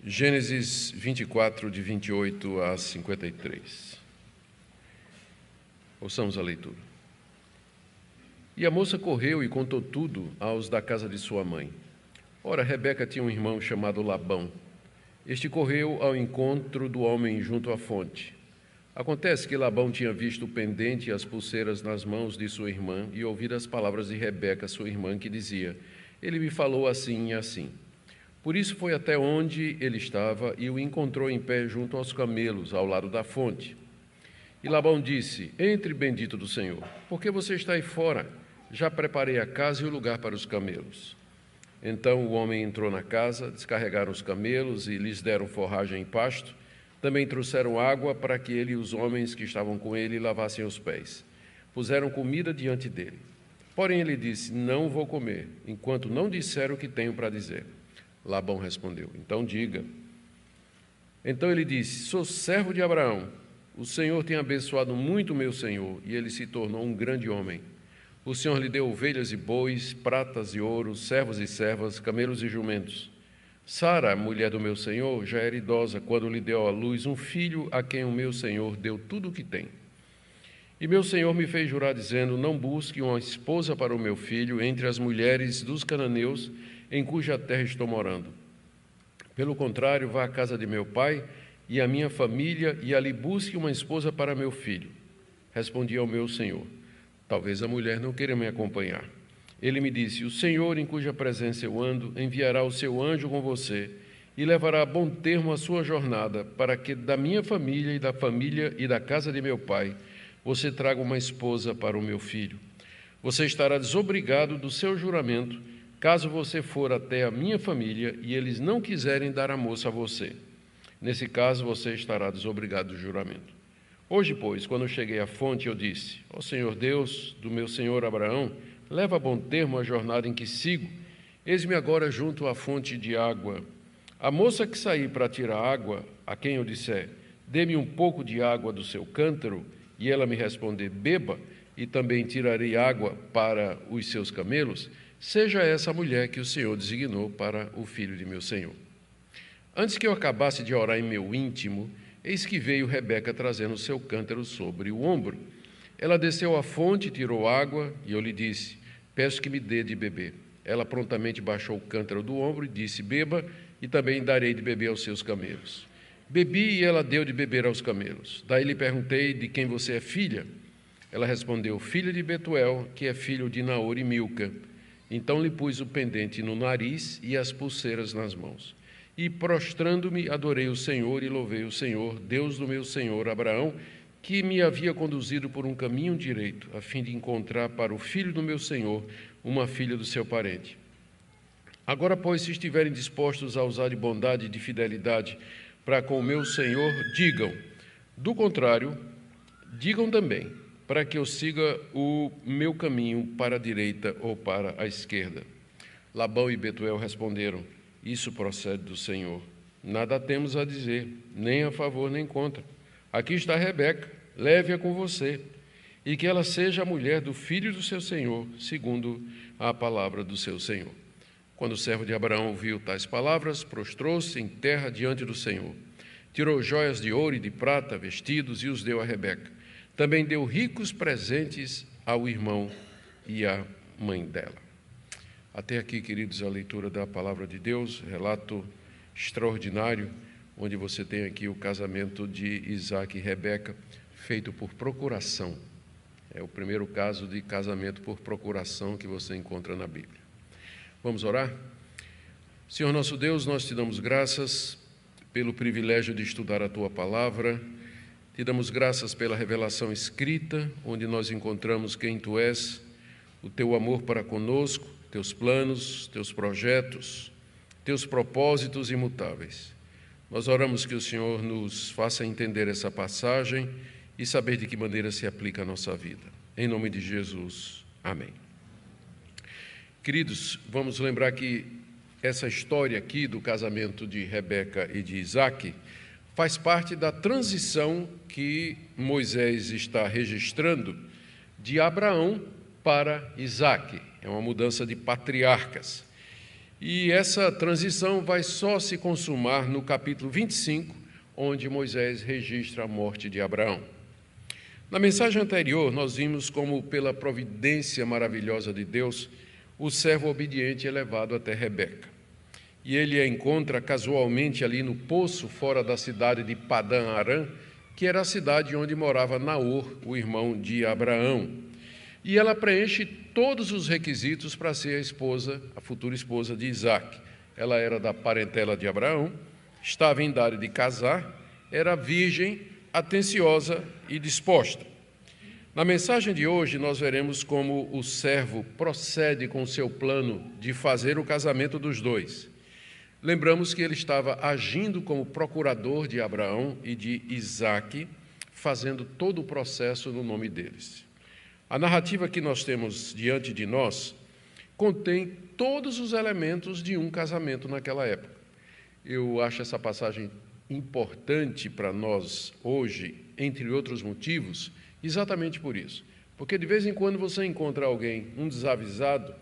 Gênesis 24, de 28 a 53. Ouçamos a leitura. E a moça correu e contou tudo aos da casa de sua mãe. Ora, Rebeca tinha um irmão chamado Labão. Este correu ao encontro do homem junto à fonte. Acontece que Labão tinha visto o pendente e as pulseiras nas mãos de sua irmã e ouvido as palavras de Rebeca, sua irmã, que dizia: ele me falou assim e assim. Por isso foi até onde ele estava e o encontrou em pé junto aos camelos, ao lado da fonte. E Labão disse: entre, bendito do Senhor, porque você está aí fora? Já preparei a casa e o lugar para os camelos. Então o homem entrou na casa, descarregaram os camelos e lhes deram forragem e pasto. Também trouxeram água para que ele e os homens que estavam com ele lavassem os pés. Puseram comida diante dele. Porém ele disse: não vou comer, enquanto não disser o que tenho para dizer. Labão respondeu: então diga. Então ele disse: sou servo de Abraão. O Senhor tem abençoado muito meu senhor, e ele se tornou um grande homem. O Senhor lhe deu ovelhas e bois, pratas e ouro, servos e servas, camelos e jumentos. Sara, mulher do meu senhor, já era idosa quando lhe deu à luz um filho a quem o meu senhor deu tudo o que tem. E meu senhor me fez jurar, dizendo: não busque uma esposa para o meu filho entre as mulheres dos cananeus, em cuja terra estou morando. Pelo contrário, vá à casa de meu pai e à minha família, e ali busque uma esposa para meu filho. Respondi ao meu senhor: talvez a mulher não queira me acompanhar. Ele me disse: o Senhor, em cuja presença eu ando, enviará o seu anjo com você e levará a bom termo a sua jornada, para que da minha família e da casa de meu pai você traga uma esposa para o meu filho. Você estará desobrigado do seu juramento, caso você for até a minha família e eles não quiserem dar a moça a você. Nesse caso, você estará desobrigado do juramento. Hoje, pois, quando cheguei à fonte, eu disse: ó Senhor Deus do meu senhor Abraão, leva a bom termo a jornada em que sigo. Eis-me agora junto à fonte de água. A moça que sair para tirar água, a quem eu disser: dê-me um pouco de água do seu cântaro, e ela me responder: beba, e também tirarei água para os seus camelos, seja essa a mulher que o Senhor designou para o filho de meu senhor. Antes que eu acabasse de orar em meu íntimo, eis que veio Rebeca trazendo o seu cântaro sobre o ombro. Ela desceu à fonte, tirou água, e eu lhe disse: peço que me dê de beber. Ela prontamente baixou o cântaro do ombro e disse: beba, e também darei de beber aos seus camelos. Bebi, e ela deu de beber aos camelos. Daí lhe perguntei: de quem você é filha? Ela respondeu: filha de Betuel, que é filho de Naor e Milca. Então lhe pus o pendente no nariz e as pulseiras nas mãos. E, prostrando-me, adorei o Senhor e louvei o Senhor, Deus do meu senhor Abraão, que me havia conduzido por um caminho direito, a fim de encontrar para o filho do meu senhor uma filha do seu parente. Agora, pois, se estiverem dispostos a usar de bondade e de fidelidade para com o meu senhor, digam. Do contrário, digam também, para que eu siga o meu caminho para a direita ou para a esquerda. Labão e Betuel responderam: isso procede do Senhor. Nada temos a dizer, nem a favor nem contra. Aqui está Rebeca, leve-a com você, e que ela seja a mulher do filho do seu senhor, segundo a palavra do seu senhor. Quando o servo de Abraão ouviu tais palavras, prostrou-se em terra diante do Senhor. Tirou joias de ouro e de prata, vestidos, e os deu a Rebeca. Também deu ricos presentes ao irmão e à mãe dela. Até aqui, queridos, a leitura da palavra de Deus, relato extraordinário, onde você tem aqui o casamento de Isaac e Rebeca, feito por procuração. É o primeiro caso de casamento por procuração que você encontra na Bíblia. Vamos orar? Senhor nosso Deus, nós te damos graças pelo privilégio de estudar a Tua palavra, te damos graças pela revelação escrita, onde nós encontramos quem Tu és, o Teu amor para conosco, Teus planos, Teus projetos, Teus propósitos imutáveis. Nós oramos que o Senhor nos faça entender essa passagem e saber de que maneira se aplica a nossa vida. Em nome de Jesus, amém. Queridos, vamos lembrar que essa história aqui do casamento de Rebeca e de Isaac faz parte da transição que Moisés está registrando de Abraão para Isaac. É uma mudança de patriarcas. E essa transição vai só se consumar no capítulo 25, onde Moisés registra a morte de Abraão. Na mensagem anterior, nós vimos como, pela providência maravilhosa de Deus, o servo obediente é levado até Rebeca. E ele a encontra casualmente ali no poço, fora da cidade de Padã-Arã, que era a cidade onde morava Naor, o irmão de Abraão. E ela preenche todos os requisitos para ser a futura esposa de Isaque. Ela era da parentela de Abraão, estava em idade de casar, era virgem, atenciosa e disposta. Na mensagem de hoje, nós veremos como o servo procede com o seu plano de fazer o casamento dos dois. Lembramos que ele estava agindo como procurador de Abraão e de Isaque, fazendo todo o processo no nome deles. A narrativa que nós temos diante de nós contém todos os elementos de um casamento naquela época. Eu acho essa passagem importante para nós hoje, entre outros motivos, exatamente por isso. Porque de vez em quando você encontra alguém, um desavisado,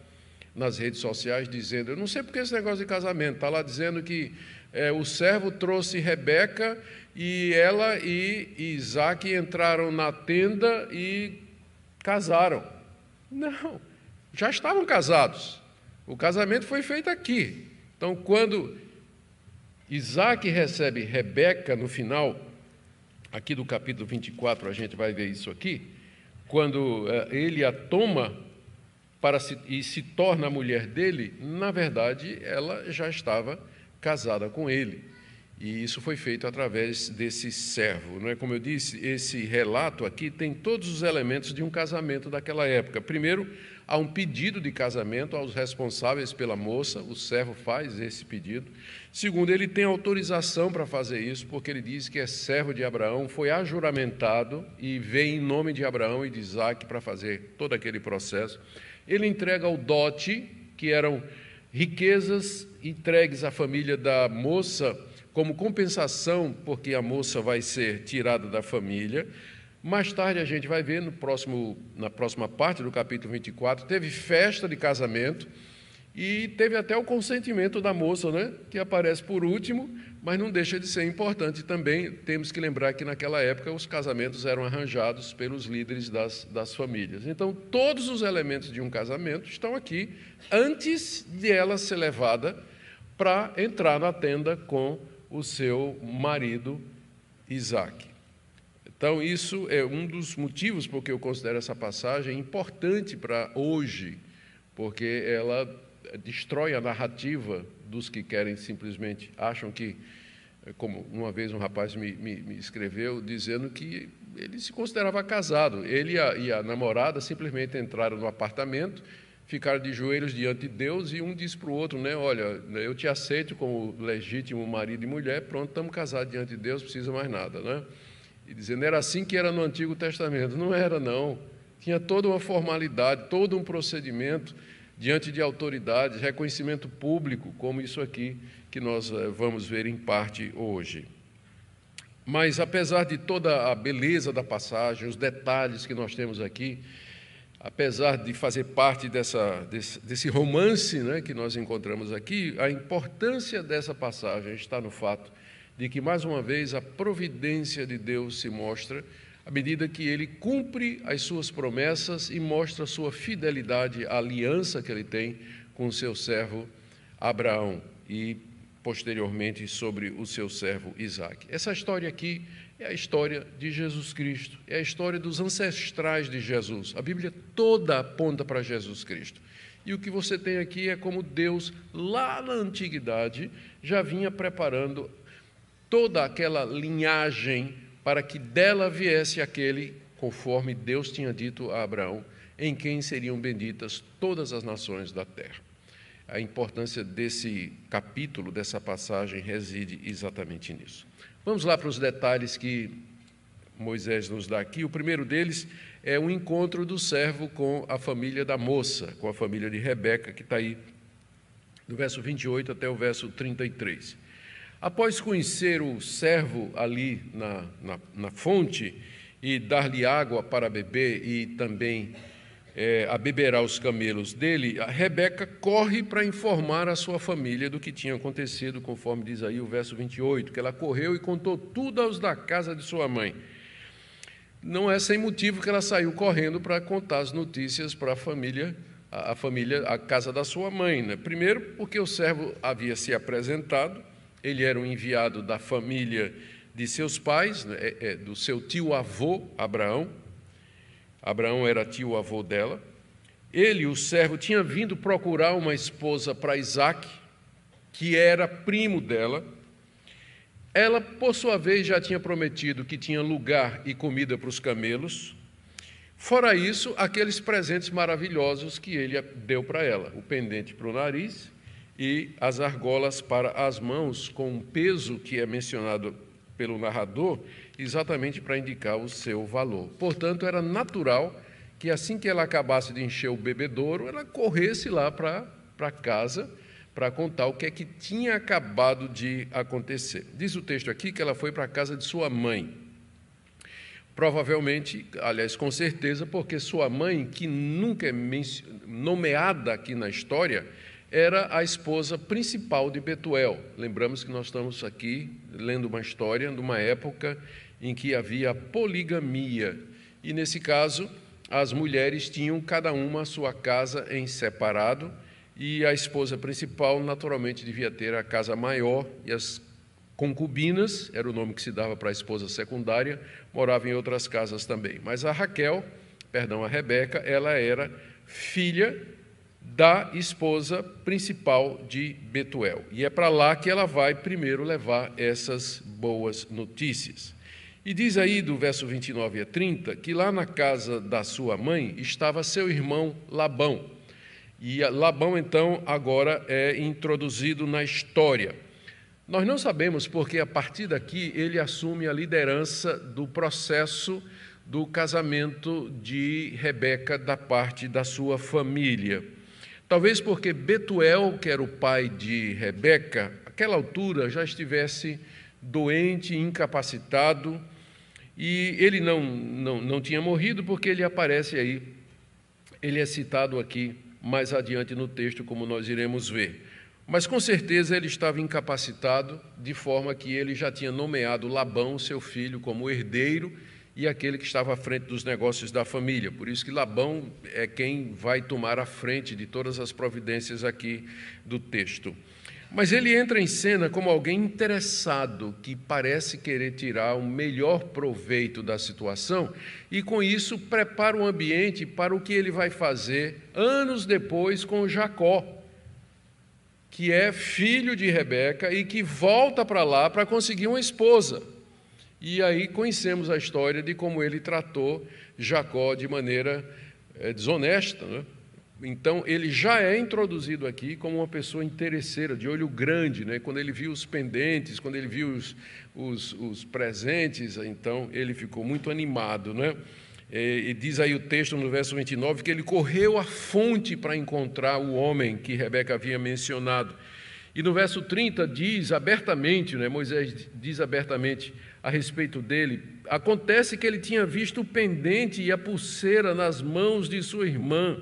nas redes sociais, dizendo, eu não sei porque esse negócio de casamento, está lá dizendo que o servo trouxe Rebeca e ela e Isaque entraram na tenda e casaram. Não, já estavam casados. O casamento foi feito aqui. Então, quando Isaque recebe Rebeca no final, aqui do capítulo 24, a gente vai ver isso aqui, quando ele a toma e se torna a mulher dele, na verdade, ela já estava casada com ele. E isso foi feito através desse servo. Não é? Como eu disse, esse relato aqui tem todos os elementos de um casamento daquela época. Primeiro, há um pedido de casamento aos responsáveis pela moça, o servo faz esse pedido. Segundo, ele tem autorização para fazer isso, porque ele diz que é servo de Abraão, foi ajuramentado e vem em nome de Abraão e de Isaque para fazer todo aquele processo. Ele entrega o dote, que eram riquezas entregues à família da moça como compensação, porque a moça vai ser tirada da família. Mais tarde a gente vai ver, na próxima parte do capítulo 24, teve festa de casamento e teve até o consentimento da moça, né, que aparece por último, mas não deixa de ser importante também. Temos que lembrar que naquela época os casamentos eram arranjados pelos líderes das famílias. Então, todos os elementos de um casamento estão aqui antes de ela ser levada para entrar na tenda com o seu marido Isaque. Então, isso é um dos motivos porque eu considero essa passagem importante para hoje, porque ela destrói a narrativa dos que querem simplesmente, acham que, como uma vez um rapaz me escreveu, dizendo que ele se considerava casado. Ele e a namorada simplesmente entraram no apartamento, ficaram de joelhos diante de Deus e um disse para o outro, né, olha, eu te aceito como legítimo marido e mulher, pronto, estamos casados diante de Deus, não precisa mais nada, né? E dizendo, era assim que era no Antigo Testamento. Não era, não. Tinha toda uma formalidade, todo um procedimento diante de autoridades, reconhecimento público, como isso aqui que nós vamos ver em parte hoje. Mas, apesar de toda a beleza da passagem, os detalhes que nós temos aqui, apesar de fazer parte desse romance, né, que nós encontramos aqui, a importância dessa passagem está no fato de que, mais uma vez, a providência de Deus se mostra à medida que ele cumpre as suas promessas e mostra a sua fidelidade à aliança que ele tem com o seu servo Abraão e, posteriormente, sobre o seu servo Isaque. Essa história aqui é a história de Jesus Cristo, é a história dos ancestrais de Jesus. A Bíblia toda aponta para Jesus Cristo. E o que você tem aqui é como Deus, lá na antiguidade, já vinha preparando toda aquela linhagem para que dela viesse aquele, conforme Deus tinha dito a Abraão, em quem seriam benditas todas as nações da terra. A importância desse capítulo, dessa passagem, reside exatamente nisso. Vamos lá para os detalhes que Moisés nos dá aqui. O primeiro deles é o encontro do servo com a família da moça, com a família de Rebeca, que está aí do verso 28 até o verso 33. Após conhecer o servo ali na fonte e dar-lhe água para beber e também a beberá os camelos dele, a Rebeca corre para informar a sua família do que tinha acontecido, conforme diz aí o verso 28, que ela correu e contou tudo aos da casa de sua mãe. Não é sem motivo que ela saiu correndo para contar as notícias para a família, a casa da sua mãe, né? Primeiro, porque o servo havia se apresentado, ele era um enviado da família de seus pais, né? Do seu tio-avô, Abraão. Abraão era tio-avô dela. Ele, o servo, tinha vindo procurar uma esposa para Isaque, que era primo dela. Ela, por sua vez, já tinha prometido que tinha lugar e comida para os camelos. Fora isso, aqueles presentes maravilhosos que ele deu para ela, o pendente para o nariz e as argolas para as mãos, com um peso que é mencionado pelo narrador, exatamente para indicar o seu valor. Portanto, era natural que assim que ela acabasse de encher o bebedouro, ela corresse lá para casa para contar o que é que tinha acabado de acontecer. Diz o texto aqui que ela foi para a casa de sua mãe. Provavelmente, aliás, com certeza, porque sua mãe, que nunca é nomeada aqui na história, era a esposa principal de Betuel. Lembramos que nós estamos aqui lendo uma história de uma época em que havia poligamia. E, nesse caso, as mulheres tinham cada uma a sua casa em separado, e a esposa principal, naturalmente, devia ter a casa maior, e as concubinas, era o nome que se dava para a esposa secundária, moravam em outras casas também. Mas a Rebeca, ela era filha da esposa principal de Betuel. E é para lá que ela vai primeiro levar essas boas notícias. E diz aí, do verso 29 a 30, que lá na casa da sua mãe estava seu irmão Labão. E Labão, então, agora é introduzido na história. Nós não sabemos porque, a partir daqui, ele assume a liderança do processo do casamento de Rebeca da parte da sua família. Talvez porque Betuel, que era o pai de Rebeca, àquela altura já estivesse doente, incapacitado, e ele não tinha morrido, porque ele aparece aí, ele é citado aqui mais adiante no texto, como nós iremos ver. Mas, com certeza, ele estava incapacitado, de forma que ele já tinha nomeado Labão, seu filho, como herdeiro e aquele que estava à frente dos negócios da família. Por isso que Labão é quem vai tomar a frente de todas as providências aqui do texto. Mas ele entra em cena como alguém interessado, que parece querer tirar o melhor proveito da situação e, com isso, prepara o ambiente para o que ele vai fazer anos depois com Jacó, que é filho de Rebeca e que volta para lá para conseguir uma esposa. E aí conhecemos a história de como ele tratou Jacó de maneira desonesta, né? Então, ele já é introduzido aqui como uma pessoa interesseira, de olho grande, né? Quando ele viu os pendentes, quando ele viu os presentes, então ele ficou muito animado, né? E diz aí o texto no verso 29 que ele correu à fonte para encontrar o homem que Rebeca havia mencionado. E no verso 30 diz abertamente, né? Moisés diz abertamente a respeito dele, acontece que ele tinha visto o pendente e a pulseira nas mãos de sua irmã.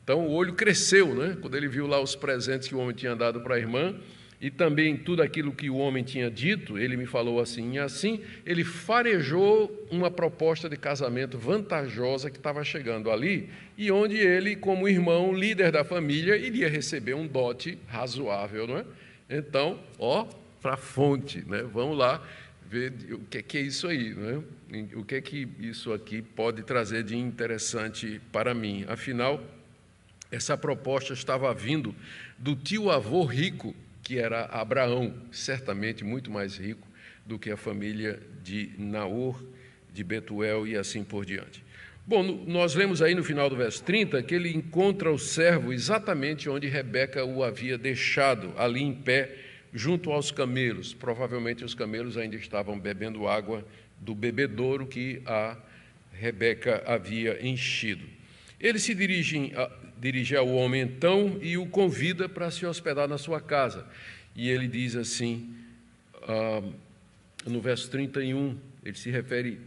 Então, o olho cresceu, né? Quando ele viu lá os presentes que o homem tinha dado para a irmã, e também tudo aquilo que o homem tinha dito, ele me falou assim e assim, ele farejou uma proposta de casamento vantajosa que estava chegando ali, e onde ele, como irmão, líder da família, iria receber um dote razoável, não é? Então, para a fonte, né? Vamos lá ver o que é isso aí, né? O que é que isso aqui pode trazer de interessante para mim. Afinal, essa proposta estava vindo do tio-avô rico, que era Abraão, certamente muito mais rico do que a família de Naor, de Betuel e assim por diante. Bom, nós lemos aí no final do verso 30 que ele encontra o servo exatamente onde Rebeca o havia deixado, ali em pé, junto aos camelos. Provavelmente os camelos ainda estavam bebendo água do bebedouro que a Rebeca havia enchido. Ele se dirige ao homem então e o convida para se hospedar na sua casa. E ele diz assim, no verso 31, ele se refere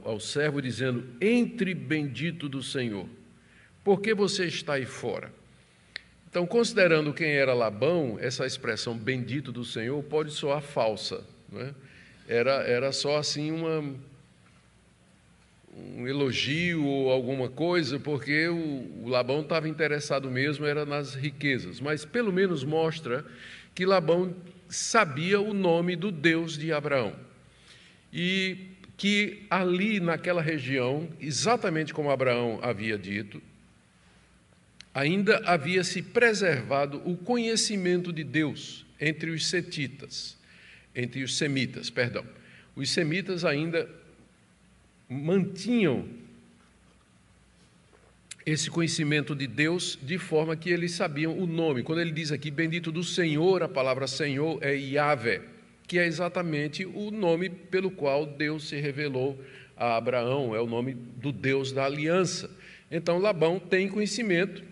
ao servo dizendo: entre bendito do Senhor, por que você está aí fora? Então, considerando quem era Labão, essa expressão bendito do Senhor pode soar falsa, não é? Era só assim um elogio ou alguma coisa, porque o Labão estava interessado mesmo era nas riquezas, mas pelo menos mostra que Labão sabia o nome do Deus de Abraão e que ali naquela região, exatamente como Abraão havia dito, ainda havia se preservado o conhecimento de Deus entre os semitas. Os semitas ainda mantinham esse conhecimento de Deus de forma que eles sabiam o nome. Quando ele diz aqui, bendito do Senhor, a palavra Senhor é Yahvé, que é exatamente o nome pelo qual Deus se revelou a Abraão, é o nome do Deus da aliança. Então, Labão tem conhecimento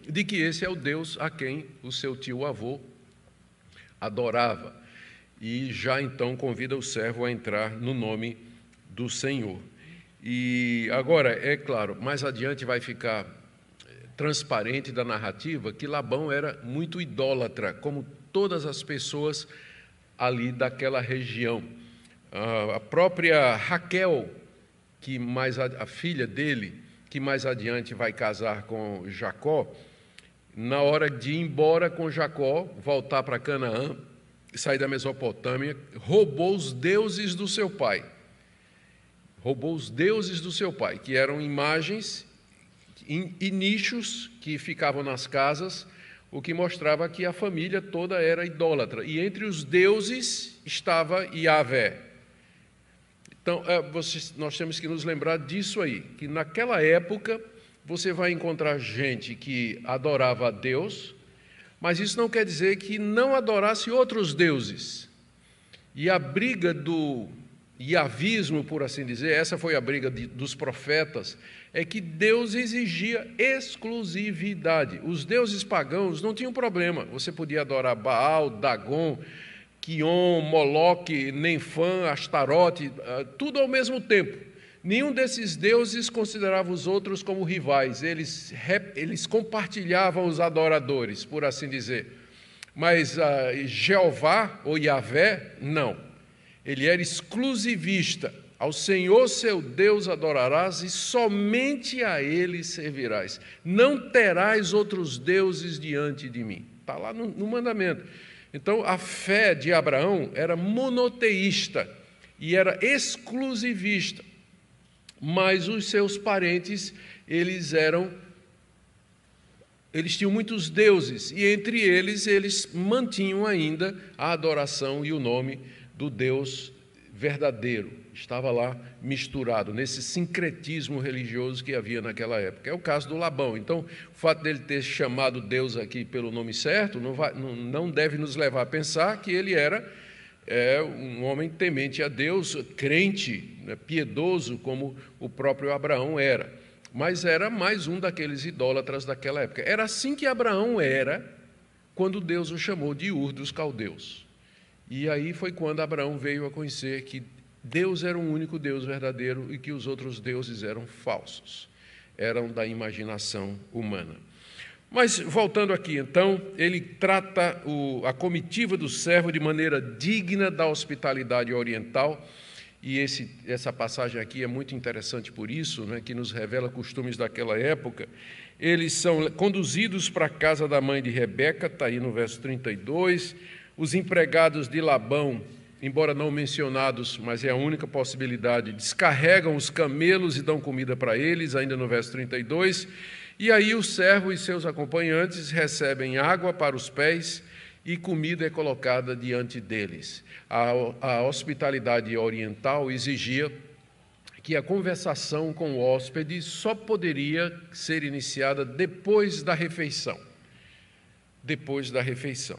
de que esse é o Deus a quem o seu tio-avô adorava. E já então convida o servo a entrar no nome do Senhor. E agora, é claro, mais adiante vai ficar transparente da narrativa que Labão era muito idólatra, como todas as pessoas ali daquela região. A própria Raquel, a filha dele, que mais adiante vai casar com Jacó, na hora de ir embora com Jacó, voltar para Canaã, sair da Mesopotâmia, roubou os deuses do seu pai. Roubou os deuses do seu pai, que eram imagens e nichos que ficavam nas casas, o que mostrava que a família toda era idólatra. E entre os deuses estava Yahvé. Então, nós temos que nos lembrar disso aí, que naquela época você vai encontrar gente que adorava a Deus, mas isso não quer dizer que não adorasse outros deuses. E a briga do iavismo, por assim dizer, essa foi a briga dos profetas, é que Deus exigia exclusividade. Os deuses pagãos não tinham problema, você podia adorar Baal, Dagon, Quion, Moloque, Nenfã, Astarote, tudo ao mesmo tempo. Nenhum desses deuses considerava os outros como rivais, eles compartilhavam os adoradores, por assim dizer. Mas Jeová, ou Yahvé, não. Ele era exclusivista. Ao Senhor seu Deus adorarás e somente a Ele servirás. Não terás outros deuses diante de mim. Está lá no mandamento. Então, a fé de Abraão era monoteísta e era exclusivista, mas os seus parentes, eles tinham muitos deuses, e entre eles mantinham ainda a adoração e o nome do Deus verdadeiro. Estava lá misturado, nesse sincretismo religioso que havia naquela época. É o caso do Labão. Então, o fato dele ter chamado Deus aqui pelo nome certo não deve nos levar a pensar que ele era um homem temente a Deus, crente, né, piedoso, como o próprio Abraão era. Mas era mais um daqueles idólatras daquela época. Era assim que Abraão era quando Deus o chamou de Ur dos Caldeus. E aí foi quando Abraão veio a conhecer que Deus era um único Deus verdadeiro e que os outros deuses eram falsos, eram da imaginação humana. Mas, voltando aqui, então, ele trata a comitiva do servo de maneira digna da hospitalidade oriental, e essa passagem aqui é muito interessante por isso, né, que nos revela costumes daquela época. Eles são conduzidos para a casa da mãe de Rebeca, está aí no verso 32, os empregados de Labão, embora não mencionados, mas é a única possibilidade, descarregam os camelos e dão comida para eles, ainda no verso 32, e aí o servo e seus acompanhantes recebem água para os pés e comida é colocada diante deles. A hospitalidade oriental exigia que a conversação com o hóspede só poderia ser iniciada depois da refeição. Depois da refeição.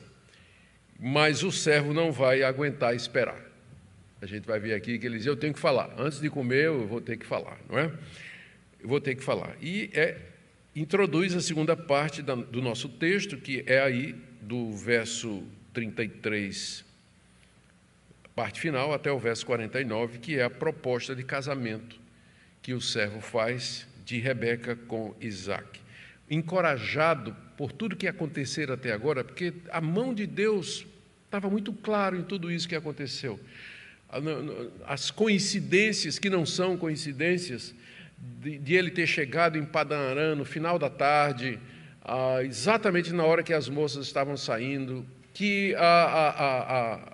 Mas o servo não vai aguentar esperar. A gente vai ver aqui que ele diz, eu tenho que falar. Antes de comer, eu vou ter que falar, não é? Eu vou ter que falar. E introduz a segunda parte do nosso texto, que é aí do verso 33 parte final até o verso 49, que é a proposta de casamento que o servo faz de Rebeca com Isaque. Encorajado por tudo que aconteceu até agora, porque a mão de Deus estava muito claro em tudo isso que aconteceu. As coincidências que não são coincidências, de ele ter chegado em Padan Aram no final da tarde, exatamente na hora que as moças estavam saindo, que a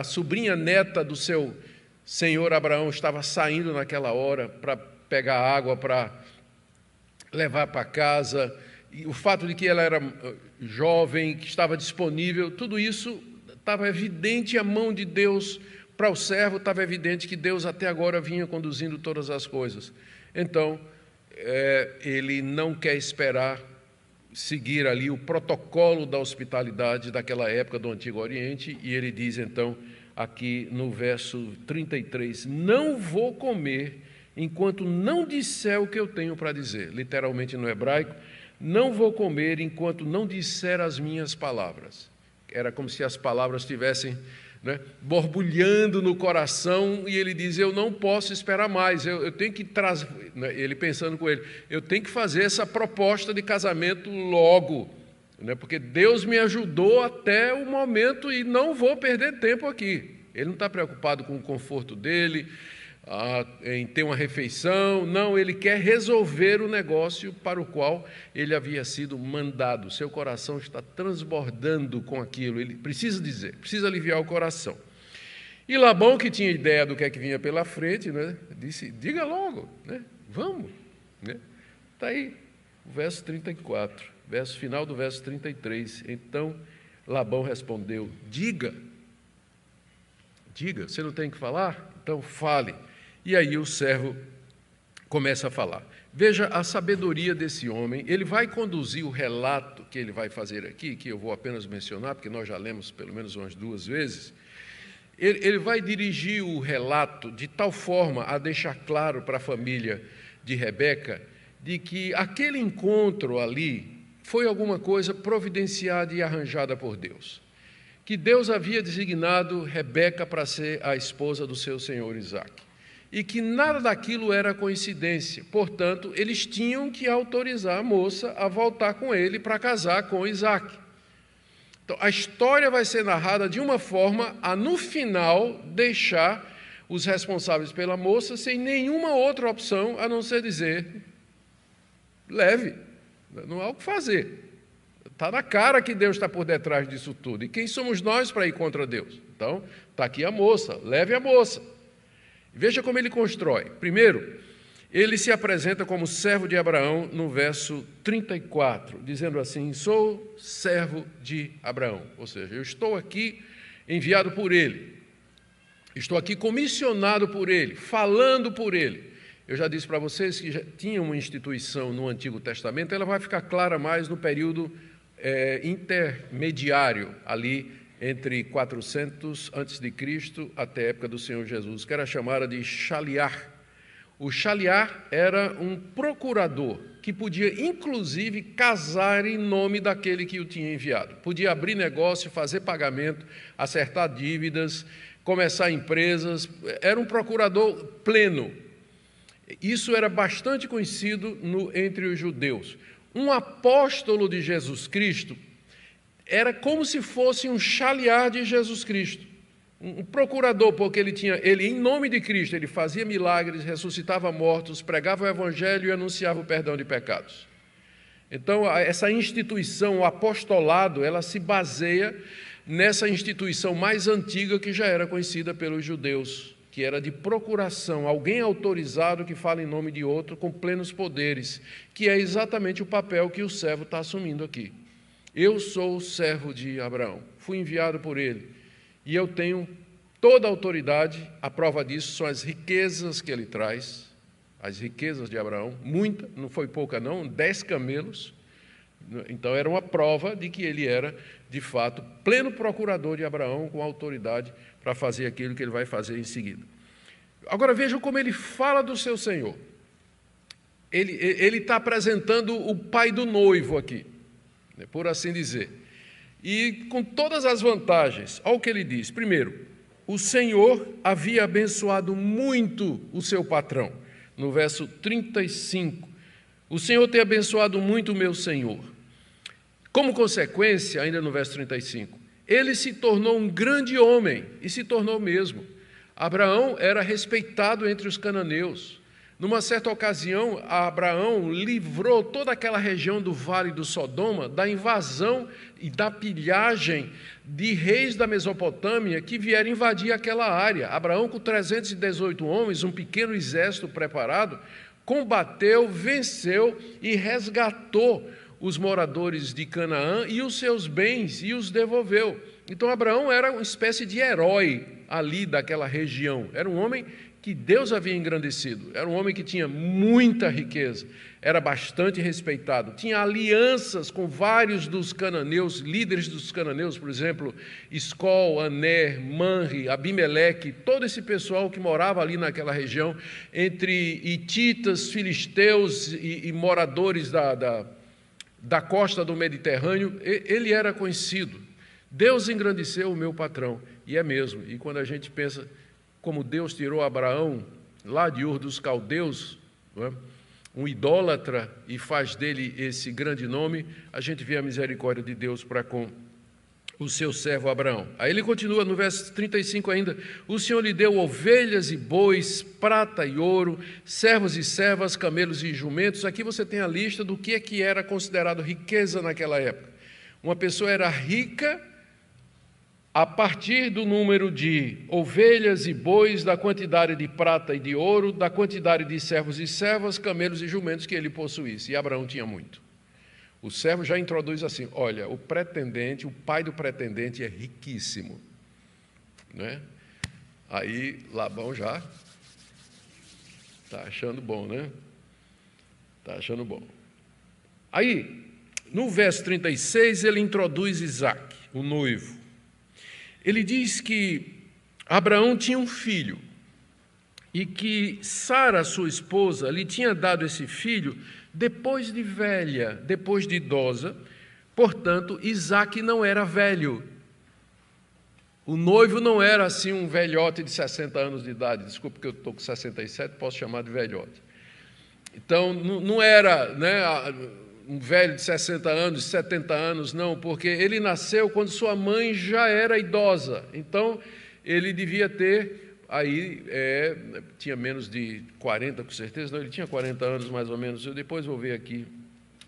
sobrinha neta do seu senhor Abraão estava saindo naquela hora para pegar água para levar para casa, e o fato de que ela era jovem, que estava disponível, tudo isso estava evidente a mão de Deus para o servo, estava evidente que Deus até agora vinha conduzindo todas as coisas. Então, ele não quer esperar seguir ali o protocolo da hospitalidade daquela época do Antigo Oriente, e ele diz então, aqui no verso 33, não vou comer enquanto não disser o que eu tenho para dizer. Literalmente no hebraico, não vou comer enquanto não disser as minhas palavras. Era como se as palavras estivessem, borbulhando no coração, e ele diz, eu não posso esperar mais, eu tenho que trazer, ele pensando com ele, eu tenho que fazer essa proposta de casamento logo, porque Deus me ajudou até o momento e não vou perder tempo aqui. Ele não está preocupado com o conforto dele, em ter uma refeição, não, ele quer resolver o negócio para o qual ele havia sido mandado. Seu coração está transbordando com aquilo, ele precisa dizer, precisa aliviar o coração. E Labão, que tinha ideia do que é que vinha pela frente, disse, diga logo, vamos. Está aí o verso 34, verso final do verso 33. Então Labão respondeu, diga, você não tem que falar? Então fale. E aí o servo começa a falar. Veja a sabedoria desse homem, ele vai conduzir o relato que ele vai fazer aqui, que eu vou apenas mencionar, porque nós já lemos pelo menos umas 2 vezes. Ele vai dirigir o relato de tal forma a deixar claro para a família de Rebeca, de que aquele encontro ali foi alguma coisa providenciada e arranjada por Deus. Que Deus havia designado Rebeca para ser a esposa do seu senhor Isaque. E que nada daquilo era coincidência, portanto, eles tinham que autorizar a moça a voltar com ele para casar com Isaque. Então, a história vai ser narrada de uma forma a, no final, deixar os responsáveis pela moça sem nenhuma outra opção a não ser dizer, leve, não há o que fazer. Está na cara que Deus está por detrás disso tudo. E quem somos nós para ir contra Deus? Então, está aqui a moça, leve a moça. Veja como ele constrói. Primeiro, ele se apresenta como servo de Abraão no verso 34, dizendo assim, sou servo de Abraão. Ou seja, eu estou aqui enviado por ele. Estou aqui comissionado por ele, falando por ele. Eu já disse para vocês que já tinha uma instituição no Antigo Testamento, ela vai ficar clara mais no período intermediário, ali entre 400 a.C. até a época do Senhor Jesus, que era chamada de Shaliar. O Shaliar era um procurador que podia, inclusive, casar em nome daquele que o tinha enviado. Podia abrir negócio, fazer pagamento, acertar dívidas, começar empresas. Era um procurador pleno. Isso era bastante conhecido entre os judeus. Um apóstolo de Jesus Cristo era como se fosse um Shaliar de Jesus Cristo, um procurador, porque ele em nome de Cristo, ele fazia milagres, ressuscitava mortos, pregava o evangelho e anunciava o perdão de pecados. Então, essa instituição, o apostolado, ela se baseia nessa instituição mais antiga que já era conhecida pelos judeus, que era de procuração, alguém autorizado que fala em nome de outro com plenos poderes, que é exatamente o papel que o servo está assumindo aqui. Eu sou o servo de Abraão, fui enviado por ele, e eu tenho toda a autoridade. A prova disso são as riquezas que ele traz, as riquezas de Abraão, muita, não foi pouca não, 10 camelos. Então era uma prova de que ele era, de fato, pleno procurador de Abraão, com autoridade para fazer aquilo que ele vai fazer em seguida. Agora vejam como ele fala do seu Senhor. Ele está apresentando o pai do noivo aqui, por assim dizer. e com todas as vantagens. Olha o que ele diz. Primeiro, o Senhor havia abençoado muito o seu patrão. No verso 35, o Senhor tem abençoado muito o meu senhor. Como consequência, ainda no verso 35, ele se tornou um grande homem, e se tornou mesmo. Abraão era respeitado entre os cananeus. Numa certa ocasião, Abraão livrou toda aquela região do Vale do Sodoma da invasão e da pilhagem de reis da Mesopotâmia que vieram invadir aquela área. Abraão, com 318 homens, um pequeno exército preparado, combateu, venceu e resgatou os moradores de Canaã e os seus bens e os devolveu. Então Abraão era uma espécie de herói ali daquela região. Era um homem que Deus havia engrandecido. Era um homem que tinha muita riqueza, era bastante respeitado, tinha alianças com vários dos cananeus, líderes dos cananeus, por exemplo, Escol, Aner, Manre, Abimeleque, todo esse pessoal que morava ali naquela região, entre hititas, filisteus e moradores da costa do Mediterrâneo. Ele era conhecido. Deus engrandeceu o meu patrão, e é mesmo. E quando a gente pensa como Deus tirou Abraão lá de Ur dos Caldeus, não é? Um idólatra, e faz dele esse grande nome, a gente vê a misericórdia de Deus para com o seu servo Abraão. Aí ele continua no verso 35 ainda: o Senhor lhe deu ovelhas e bois, prata e ouro, servos e servas, camelos e jumentos. Aqui você tem a lista do que era considerado riqueza naquela época. Uma pessoa era rica a partir do número de ovelhas e bois, da quantidade de prata e de ouro, da quantidade de servos e servas, camelos e jumentos que ele possuísse. E Abraão tinha muito. O servo já introduz assim: olha, o pretendente, o pai do pretendente é riquíssimo, né? Aí Labão já está achando bom, né? Está achando bom. Aí, no verso 36, ele introduz Isaque, o noivo. Ele diz que Abraão tinha um filho e que Sara, sua esposa, lhe tinha dado esse filho depois de velha, depois de idosa. Portanto, Isaque não era velho. O noivo não era assim um velhote de 60 anos de idade. Desculpe que eu estou com 67, posso chamar de velhote. Então, não era, né, um velho de 60 anos, 70 anos, não, porque ele nasceu quando sua mãe já era idosa. Então, ele devia ter, aí, tinha menos de 40, com certeza, não, ele tinha 40 anos mais ou menos. Eu depois vou ver aqui,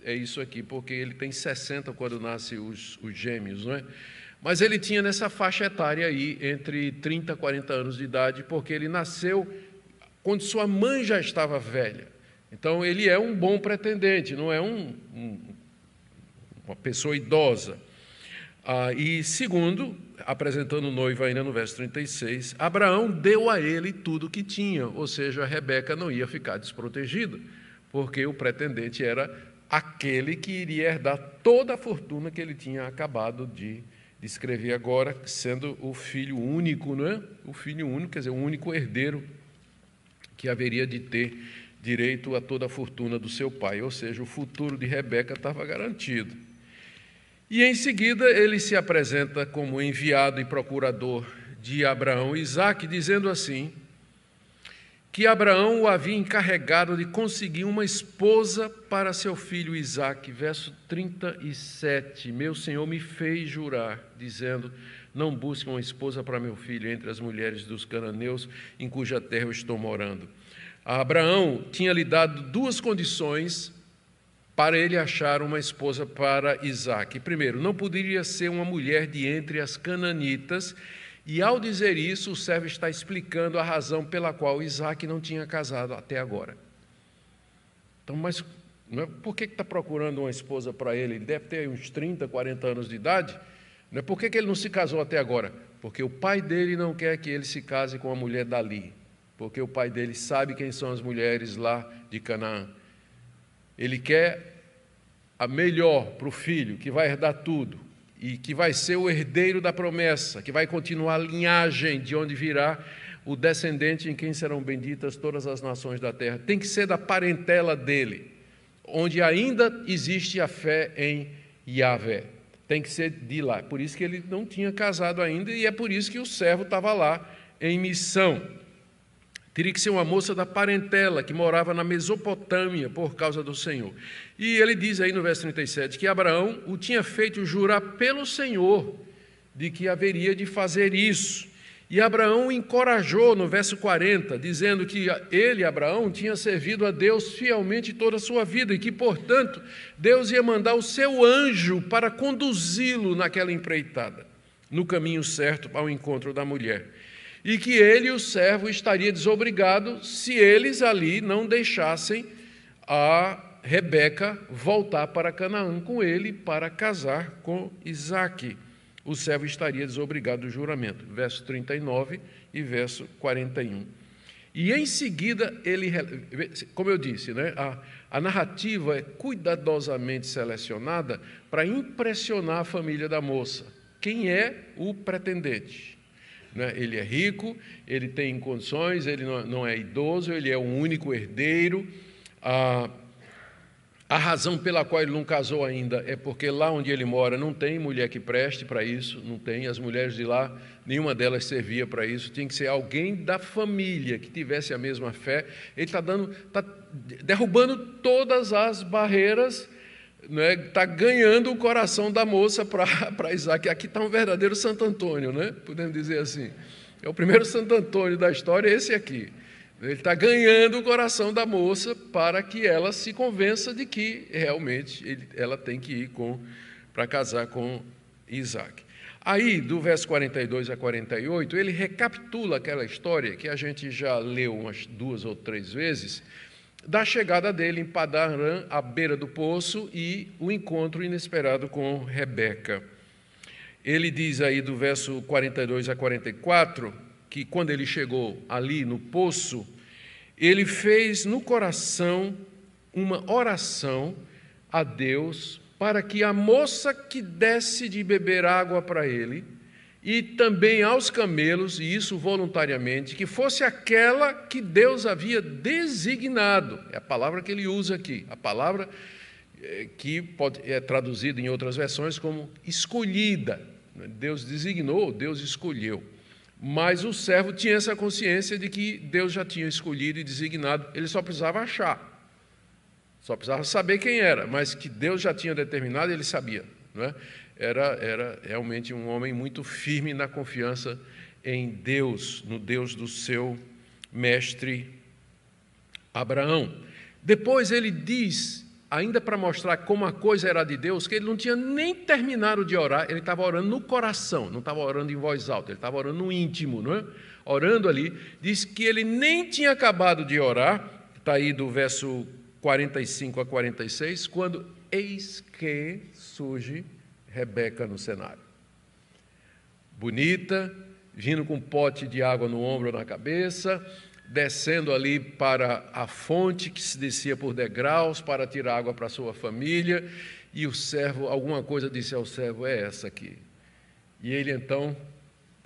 é isso aqui, porque ele tem 60 quando nascem os gêmeos, não é? Mas ele tinha nessa faixa etária aí, entre 30 e 40 anos de idade, porque ele nasceu quando sua mãe já estava velha. Então, ele é um bom pretendente, não é uma pessoa idosa. E segundo, apresentando o noivo ainda no verso 36, Abraão deu a ele tudo o que tinha, ou seja, a Rebeca não ia ficar desprotegida, porque o pretendente era aquele que iria herdar toda a fortuna que ele tinha acabado de descrever agora, sendo o filho único, não é? O filho único, quer dizer, o único herdeiro que haveria de ter direito a toda a fortuna do seu pai, ou seja, o futuro de Rebeca estava garantido. E em seguida ele se apresenta como enviado e procurador de Abraão e Isaque, dizendo assim, que Abraão o havia encarregado de conseguir uma esposa para seu filho Isaque. Verso 37, meu Senhor me fez jurar, dizendo, não busque uma esposa para meu filho entre as mulheres dos cananeus, em cuja terra eu estou morando. Abraão tinha lhe dado duas condições para ele achar uma esposa para Isaque. Primeiro, não poderia ser uma mulher de entre as cananitas, e ao dizer isso, o servo está explicando a razão pela qual Isaque não tinha casado até agora. Então, mas por que está procurando uma esposa para ele? Ele deve ter uns 30, 40 anos de idade. Por que ele não se casou até agora? Porque o pai dele não quer que ele se case com uma mulher dali. Porque o pai dele sabe quem são as mulheres lá de Canaã. Ele quer a melhor para o filho, que vai herdar tudo, e que vai ser o herdeiro da promessa, que vai continuar a linhagem de onde virá o descendente em quem serão benditas todas as nações da terra. Tem que ser da parentela dele, onde ainda existe a fé em Yahvé. Tem que ser de lá. Por isso que ele não tinha casado ainda, e é por isso que o servo estava lá em missão. Teria que ser uma moça da parentela, que morava na Mesopotâmia, por causa do Senhor. E ele diz aí no verso 37, que Abraão o tinha feito jurar pelo Senhor, de que haveria de fazer isso. E Abraão o encorajou no verso 40, dizendo que ele, Abraão, tinha servido a Deus fielmente toda a sua vida, e que, portanto, Deus ia mandar o seu anjo para conduzi-lo naquela empreitada, no caminho certo ao encontro da mulher. E que ele, o servo, estaria desobrigado se eles ali não deixassem a Rebeca voltar para Canaã com ele para casar com Isaque. O servo estaria desobrigado do juramento. Verso 39 e verso 41. E em seguida, ele, como eu disse, né, a narrativa é cuidadosamente selecionada para impressionar a família da moça. Quem é o pretendente? Ele é rico, ele tem condições, ele não é idoso, ele é o único herdeiro. A razão pela qual ele não casou ainda é porque lá onde ele mora não tem mulher que preste para isso, não tem. As mulheres de lá, nenhuma delas servia para isso. Tinha que ser alguém da família que tivesse a mesma fé. Ele está derrubando todas as barreiras, está ganhando o coração da moça para Isaque. Aqui está um verdadeiro Santo Antônio, né? Podemos dizer assim. É o primeiro Santo Antônio da história, esse aqui. Ele está ganhando o coração da moça para que ela se convença de que realmente ela tem que ir para casar com Isaque. Aí, do verso 42 a 48, ele recapitula aquela história que a gente já leu umas 2 ou 3 vezes, da chegada dele em Padan-Aram, à beira do poço, e o encontro inesperado com Rebeca. Ele diz aí do verso 42 a 44, que quando ele chegou ali no poço, ele fez no coração uma oração a Deus para que a moça que desse de beber água para ele, e também aos camelos, e isso voluntariamente, que fosse aquela que Deus havia designado. É a palavra que ele usa aqui, a palavra que é traduzida em outras versões como escolhida. Deus designou, Deus escolheu. Mas o servo tinha essa consciência de que Deus já tinha escolhido e designado, ele só precisava achar, só precisava saber quem era, mas que Deus já tinha determinado, ele sabia. Não é? Era realmente um homem muito firme na confiança em Deus, no Deus do seu mestre Abraão. Depois ele diz, ainda para mostrar como a coisa era de Deus, que ele não tinha nem terminado de orar, ele estava orando no coração, não estava orando em voz alta, ele estava orando no íntimo, não é? Orando ali, diz que ele nem tinha acabado de orar, está aí do verso 45 a 46, quando eis que surge Rebeca no cenário. Bonita, vindo com um pote de água no ombro ou na cabeça, descendo ali para a fonte que se descia por degraus para tirar água para a sua família, e o servo, alguma coisa disse ao servo, é essa aqui. E ele então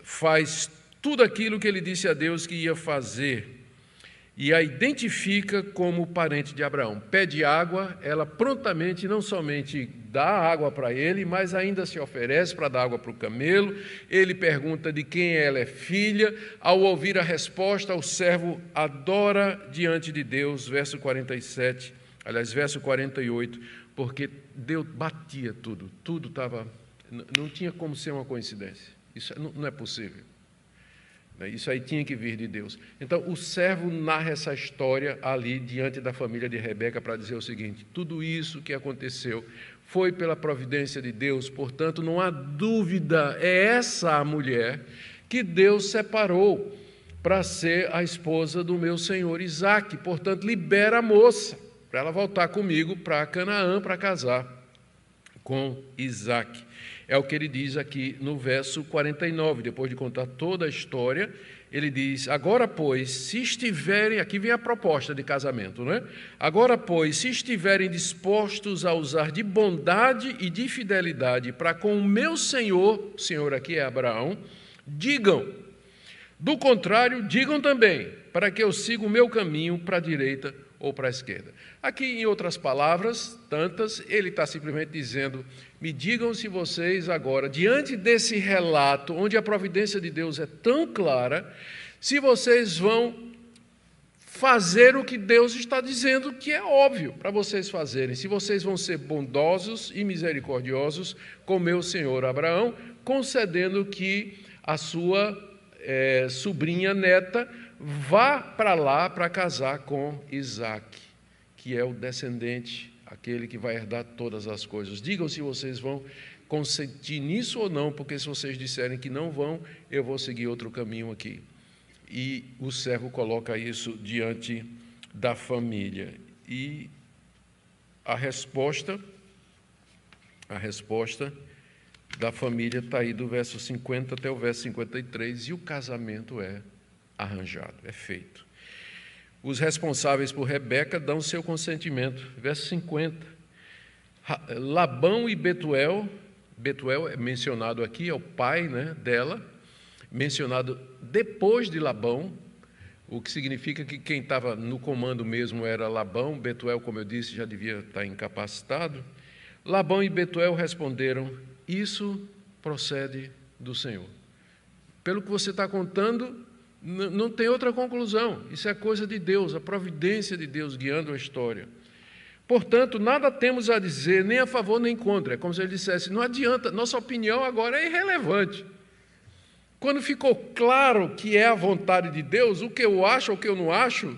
faz tudo aquilo que ele disse a Deus que ia fazer, e a identifica como parente de Abraão. Pede água, ela prontamente não somente dá água para ele, mas ainda se oferece para dar água para o camelo. Ele pergunta de quem ela é filha. Ao ouvir a resposta, o servo adora diante de Deus, verso 47, aliás, verso 48, porque Deus batia tudo estava, não tinha como ser uma coincidência, isso não é possível. Isso aí tinha que vir de Deus. Então, o servo narra essa história ali diante da família de Rebeca para dizer o seguinte: tudo isso que aconteceu foi pela providência de Deus, portanto, não há dúvida, é essa a mulher que Deus separou para ser a esposa do meu senhor Isaque. Portanto, libera a moça para ela voltar comigo para Canaã para casar com Isaque. É o que ele diz aqui no verso 49, depois de contar toda a história, ele diz, agora, pois, se estiverem, aqui vem a proposta de casamento, né? Agora, pois, se estiverem dispostos a usar de bondade e de fidelidade para com o meu senhor, o senhor aqui é Abraão, digam, do contrário, digam também, para que eu siga o meu caminho para a direita ou para a esquerda. Aqui, em outras palavras, tantas, ele está simplesmente dizendo: me digam se vocês agora, diante desse relato, onde a providência de Deus é tão clara, se vocês vão fazer o que Deus está dizendo que é óbvio para vocês fazerem, se vocês vão ser bondosos e misericordiosos com meu senhor Abraão, concedendo que a sua sobrinha neta vá para lá para casar com Isaque, que é o descendente, aquele que vai herdar todas as coisas. Digam se vocês vão consentir nisso ou não, porque se vocês disserem que não vão, eu vou seguir outro caminho aqui. E o servo coloca isso diante da família. E a resposta da família está aí do verso 50 até o verso 53, e o casamento é arranjado, é feito. Os responsáveis por Rebeca dão seu consentimento. Verso 50. Labão e Betuel é mencionado aqui, é o pai, dela, mencionado depois de Labão, o que significa que quem estava no comando mesmo era Labão. Betuel, como eu disse, já devia estar incapacitado. Labão e Betuel responderam: isso procede do Senhor. Pelo que você está contando, não tem outra conclusão. Isso é coisa de Deus, a providência de Deus guiando a história. Portanto, nada temos a dizer, nem a favor nem contra. É como se ele dissesse: não adianta, nossa opinião agora é irrelevante. Quando ficou claro que é a vontade de Deus, o que eu acho ou o que eu não acho,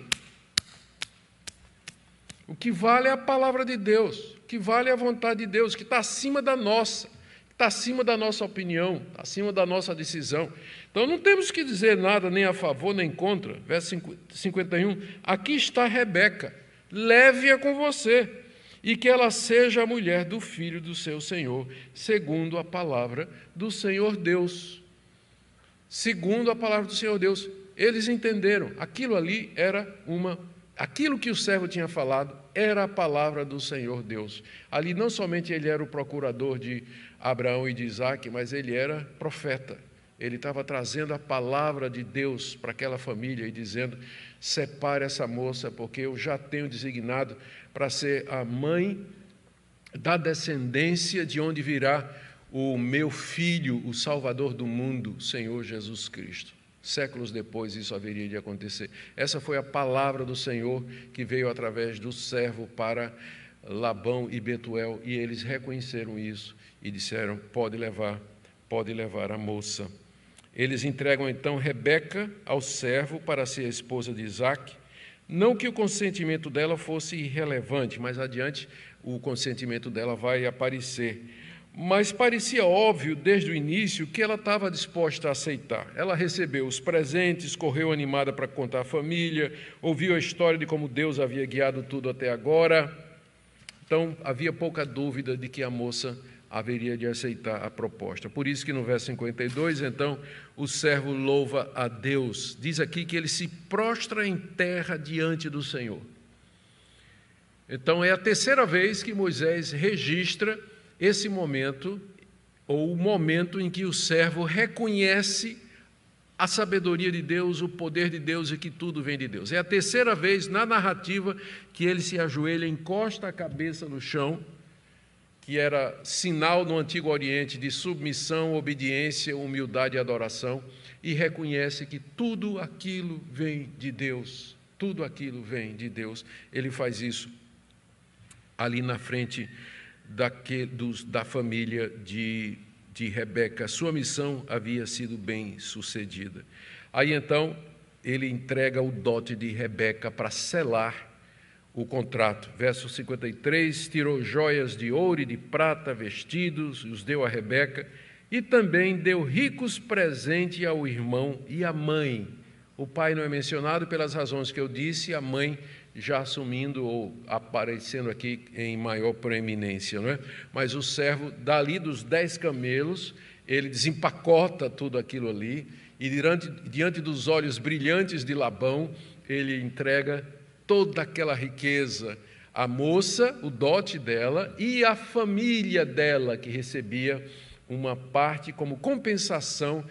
o que vale é a palavra de Deus, o que vale é a vontade de Deus, que está acima da nossa, está acima da nossa opinião, acima da nossa decisão. Então não temos que dizer nada nem a favor nem contra. Verso 51, aqui está Rebeca, leve-a com você, e que ela seja a mulher do filho do seu Senhor, segundo a palavra do Senhor Deus. Segundo a palavra do Senhor Deus. Eles entenderam, aquilo que o servo tinha falado era a palavra do Senhor Deus. Ali não somente ele era o procurador de Abraão e de Isaque, mas ele era profeta. Ele estava trazendo a palavra de Deus para aquela família e dizendo: separe essa moça, porque eu já tenho designado para ser a mãe da descendência de onde virá o meu filho, o Salvador do mundo, o Senhor Jesus Cristo. Séculos depois isso haveria de acontecer. Essa foi a palavra do Senhor que veio através do servo para Labão e Betuel, e eles reconheceram isso e disseram: pode levar a moça. Eles entregam então Rebeca ao servo para ser a esposa de Isaque. Não que o consentimento dela fosse irrelevante, mas adiante o consentimento dela vai aparecer. Mas parecia óbvio desde o início que ela estava disposta a aceitar. Ela recebeu os presentes, correu animada para contar à família, ouviu a história de como Deus havia guiado tudo até agora. Então, havia pouca dúvida de que a moça haveria de aceitar a proposta. Por isso que no verso 52, então, o servo louva a Deus. Diz aqui que ele se prostra em terra diante do Senhor. Então, é a terceira vez que Moisés registra esse momento, ou o momento em que o servo reconhece a sabedoria de Deus, o poder de Deus e que tudo vem de Deus. É a terceira vez na narrativa que ele se ajoelha, encosta a cabeça no chão, que era sinal no Antigo Oriente de submissão, obediência, humildade e adoração, e reconhece que tudo aquilo vem de Deus. Tudo aquilo vem de Deus. Ele faz isso ali na frente da família de Rebeca. Sua missão havia sido bem sucedida. Aí então ele entrega o dote de Rebeca para selar o contrato. Verso 53, tirou joias de ouro e de prata, vestidos, os deu a Rebeca, e também deu ricos presentes ao irmão e à mãe. O pai não é mencionado pelas razões que eu disse, a mãe já assumindo ou aparecendo aqui em maior proeminência, não é? Mas o servo, dali dos 10 camelos, ele desempacota tudo aquilo ali, e diante dos olhos brilhantes de Labão, ele entrega toda aquela riqueza à moça, o dote dela, e à família dela, que recebia uma parte como compensação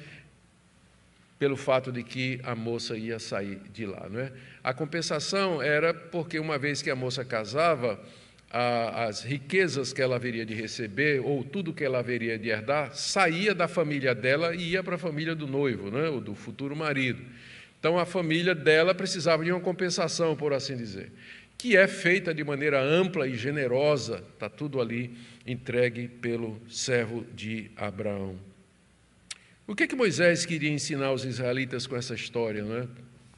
pelo fato de que a moça ia sair de lá, não é? A compensação era porque, uma vez que a moça casava, as riquezas que ela haveria de receber, ou tudo que ela haveria de herdar, saía da família dela e ia para a família do noivo, né, ou do futuro marido. Então, a família dela precisava de uma compensação, por assim dizer, que é feita de maneira ampla e generosa, está tudo ali entregue pelo servo de Abraão. O que Moisés queria ensinar aos israelitas com essa história, não é?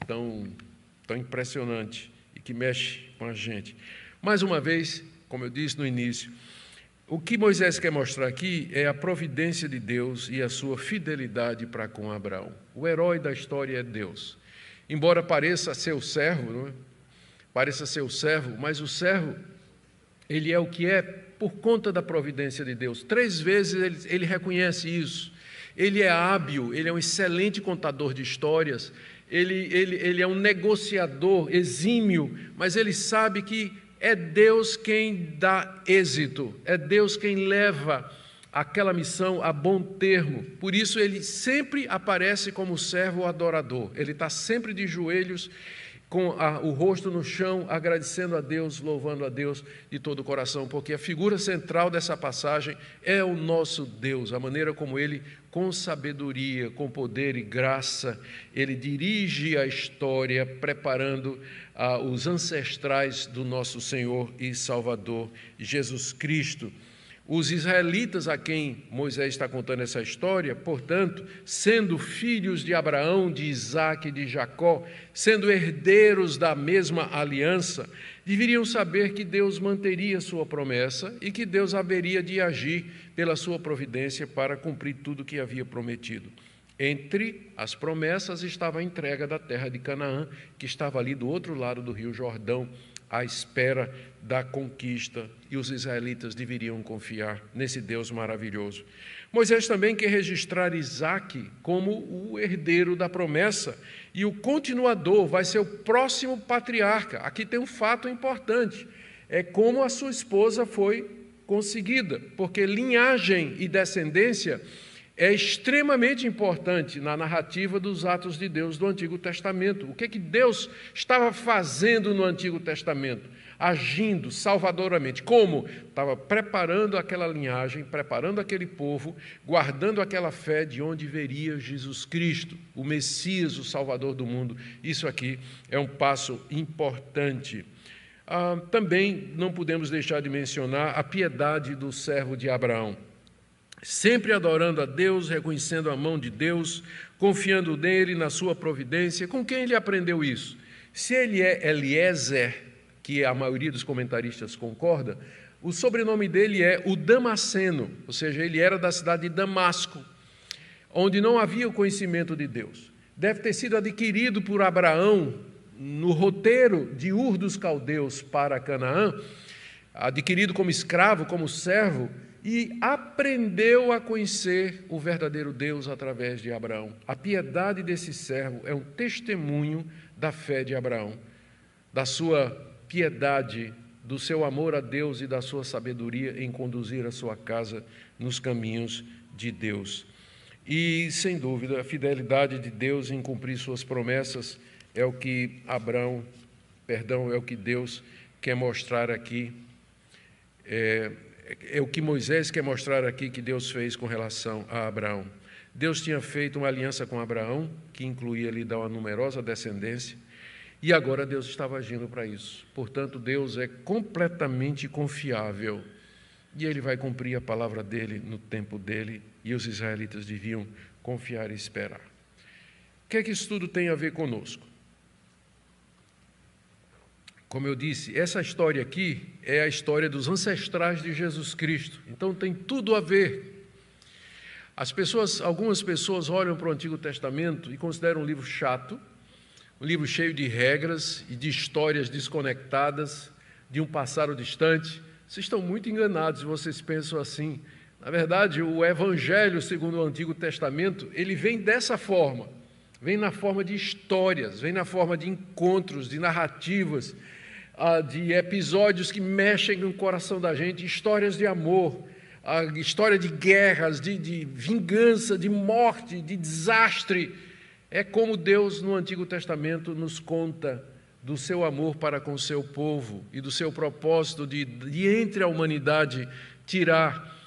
Tão impressionante e que mexe com a gente? Mais uma vez, como eu disse no início, o que Moisés quer mostrar aqui é a providência de Deus e a sua fidelidade para com Abraão. O herói da história é Deus. Embora pareça ser o servo, não é? Pareça ser o servo, mas o servo, ele é o que é por conta da providência de Deus. 3 vezes ele reconhece isso. Ele é hábil, ele é um excelente contador de histórias, ele é um negociador exímio, mas ele sabe que é Deus quem dá êxito, é Deus quem leva aquela missão a bom termo. Por isso ele sempre aparece como servo adorador, ele está sempre de joelhos, com o rosto no chão, agradecendo a Deus, louvando a Deus de todo o coração, porque a figura central dessa passagem é o nosso Deus, a maneira como Ele, com sabedoria, com poder e graça, Ele dirige a história, preparando os ancestrais do nosso Senhor e Salvador, Jesus Cristo. Os israelitas a quem Moisés está contando essa história, portanto, sendo filhos de Abraão, de Isaque e de Jacó, sendo herdeiros da mesma aliança, deveriam saber que Deus manteria sua promessa e que Deus haveria de agir pela sua providência para cumprir tudo o que havia prometido. Entre as promessas estava a entrega da terra de Canaã, que estava ali do outro lado do rio Jordão, à espera da conquista, e os israelitas deveriam confiar nesse Deus maravilhoso. Moisés também quer registrar Isaque como o herdeiro da promessa, e o continuador vai ser o próximo patriarca. Aqui tem um fato importante, é como a sua esposa foi conseguida, porque linhagem e descendência é extremamente importante na narrativa dos atos de Deus do Antigo Testamento. O que Deus estava fazendo no Antigo Testamento? Agindo salvadoramente. Como? Estava preparando aquela linhagem, preparando aquele povo, guardando aquela fé de onde veria Jesus Cristo, o Messias, o Salvador do mundo. Isso aqui é um passo importante. Também não podemos deixar de mencionar a piedade do servo de Abraão. Sempre adorando a Deus, reconhecendo a mão de Deus, confiando nele, na sua providência. Com quem ele aprendeu isso? Se ele é Eliezer, que a maioria dos comentaristas concorda, o sobrenome dele é o Damasceno, ou seja, ele era da cidade de Damasco, onde não havia o conhecimento de Deus. Deve ter sido adquirido por Abraão no roteiro de Ur dos Caldeus para Canaã, adquirido como escravo, como servo, e aprendeu a conhecer o verdadeiro Deus através de Abraão. A piedade desse servo é um testemunho da fé de Abraão, da sua piedade, do seu amor a Deus e da sua sabedoria em conduzir a sua casa nos caminhos de Deus. E, sem dúvida, a fidelidade de Deus em cumprir suas promessas é o que é o que Deus quer mostrar aqui, é o que Moisés quer mostrar aqui que Deus fez com relação a Abraão. Deus tinha feito uma aliança com Abraão, que incluía lhe dar uma numerosa descendência, e agora Deus estava agindo para isso. Portanto, Deus é completamente confiável, e Ele vai cumprir a palavra dEle no tempo dEle, e os israelitas deviam confiar e esperar. O que é que isso tudo tem a ver conosco? Como eu disse, essa história aqui é a história dos ancestrais de Jesus Cristo. Então tem tudo a ver. Algumas pessoas olham para o Antigo Testamento e consideram um livro chato, um livro cheio de regras e de histórias desconectadas, de um passado distante. Vocês estão muito enganados se vocês pensam assim. Na verdade, o Evangelho, segundo o Antigo Testamento, ele vem dessa forma. Vem na forma de histórias, vem na forma de encontros, de narrativas, de episódios que mexem no coração da gente, histórias de amor, história de guerras, de vingança, de morte, de desastre, É como Deus, no Antigo Testamento, nos conta do seu amor para com o seu povo e do seu propósito de entre a humanidade, tirar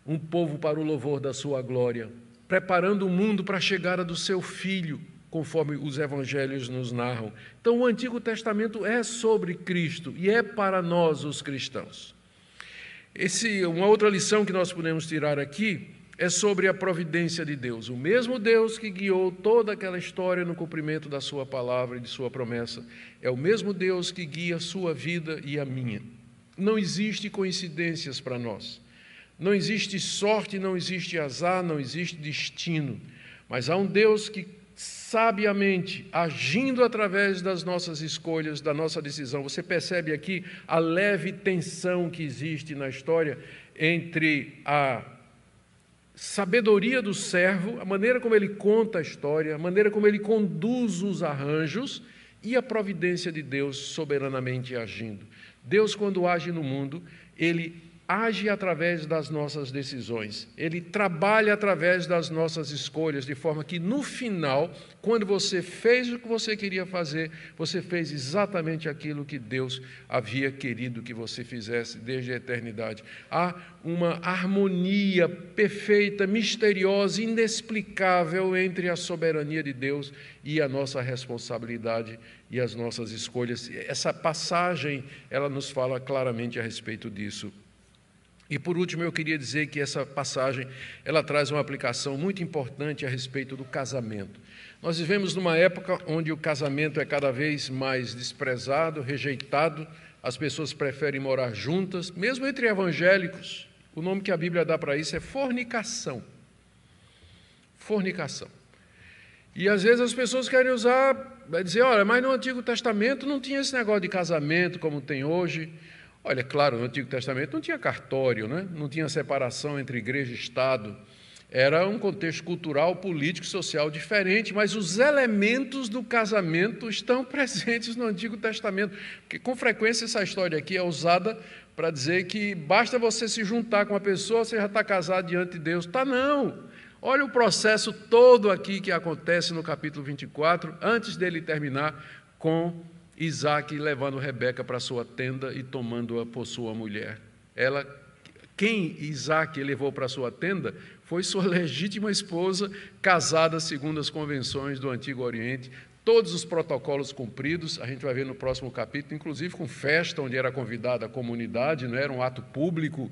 um povo para o louvor da sua glória, preparando o mundo para a chegada do seu Filho, conforme os evangelhos nos narram. Então, o Antigo Testamento é sobre Cristo e é para nós, os cristãos. Uma outra lição que nós podemos tirar aqui é sobre a providência de Deus. O mesmo Deus que guiou toda aquela história no cumprimento da sua palavra e de sua promessa, é o mesmo Deus que guia a sua vida e a minha. Não existe coincidências para nós. Não existe sorte, não existe azar, não existe destino. Mas há um Deus que, sabiamente, agindo através das nossas escolhas, da nossa decisão. Você percebe aqui a leve tensão que existe na história entre a sabedoria do servo, a maneira como ele conta a história, a maneira como ele conduz os arranjos e a providência de Deus soberanamente agindo. Deus, quando age no mundo, ele age através das nossas decisões, ele trabalha através das nossas escolhas, de forma que no final, quando você fez o que você queria fazer, você fez exatamente aquilo que Deus havia querido que você fizesse desde a eternidade. Há uma harmonia perfeita, misteriosa, inexplicável entre a soberania de Deus e a nossa responsabilidade e as nossas escolhas. Essa passagem, ela nos fala claramente a respeito disso. E, por último, eu queria dizer que essa passagem, ela traz uma aplicação muito importante a respeito do casamento. Nós vivemos numa época onde o casamento é cada vez mais desprezado, rejeitado, as pessoas preferem morar juntas, mesmo entre evangélicos. O nome que a Bíblia dá para isso é fornicação. Fornicação. E, às vezes, as pessoas querem dizer, olha, mas no Antigo Testamento não tinha esse negócio de casamento como tem hoje. Olha, claro, no Antigo Testamento não tinha cartório, né? Não tinha separação entre igreja e Estado. Era um contexto cultural, político e social diferente, mas os elementos do casamento estão presentes no Antigo Testamento. Porque, com frequência, essa história aqui é usada para dizer que basta você se juntar com uma pessoa, você já está casado diante de Deus. Tá, não. Olha o processo todo aqui que acontece no capítulo 24, antes dele terminar com Isaac levando Rebeca para sua tenda e tomando-a por sua mulher. Quem Isaac levou para sua tenda foi sua legítima esposa, casada segundo as convenções do Antigo Oriente, todos os protocolos cumpridos, a gente vai ver no próximo capítulo, inclusive com festa, onde era convidada a comunidade, não era um ato público,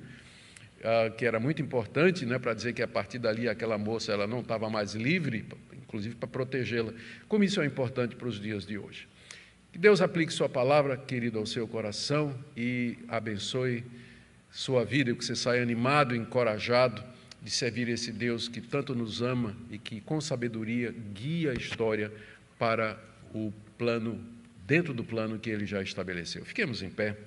que era muito importante, né, para dizer que a partir dali aquela moça ela não estava mais livre, inclusive para protegê-la. Como isso é importante para os dias de hoje. Que Deus aplique sua palavra, querido, ao seu coração e abençoe sua vida, e que você saia animado, encorajado de servir esse Deus que tanto nos ama e que, com sabedoria, guia a história para o plano, dentro do plano que Ele já estabeleceu. Fiquemos em pé.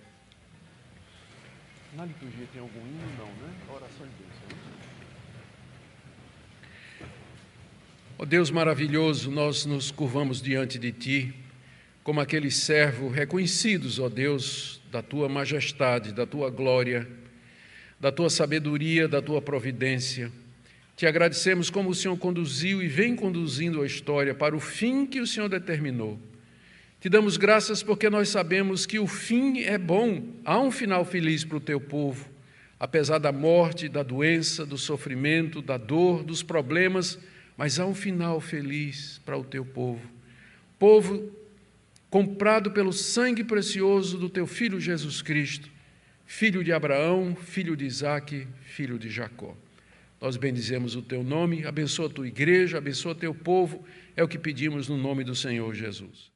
Na liturgia tem algum hino? Não, né? A oração de Deus. Ó Deus maravilhoso, nós nos curvamos diante de Ti, como aqueles servos reconhecidos, ó Deus, da Tua majestade, da Tua glória, da Tua sabedoria, da Tua providência. Te agradecemos como o Senhor conduziu e vem conduzindo a história para o fim que o Senhor determinou. Te damos graças porque nós sabemos que o fim é bom, há um final feliz para o Teu povo, apesar da morte, da doença, do sofrimento, da dor, dos problemas, mas há um final feliz para o Teu povo. Povo comprado pelo sangue precioso do Teu Filho Jesus Cristo, filho de Abraão, filho de Isaque, filho de Jacó. Nós bendizemos o Teu nome, abençoa a Tua igreja, abençoa Teu povo, é o que pedimos no nome do Senhor Jesus.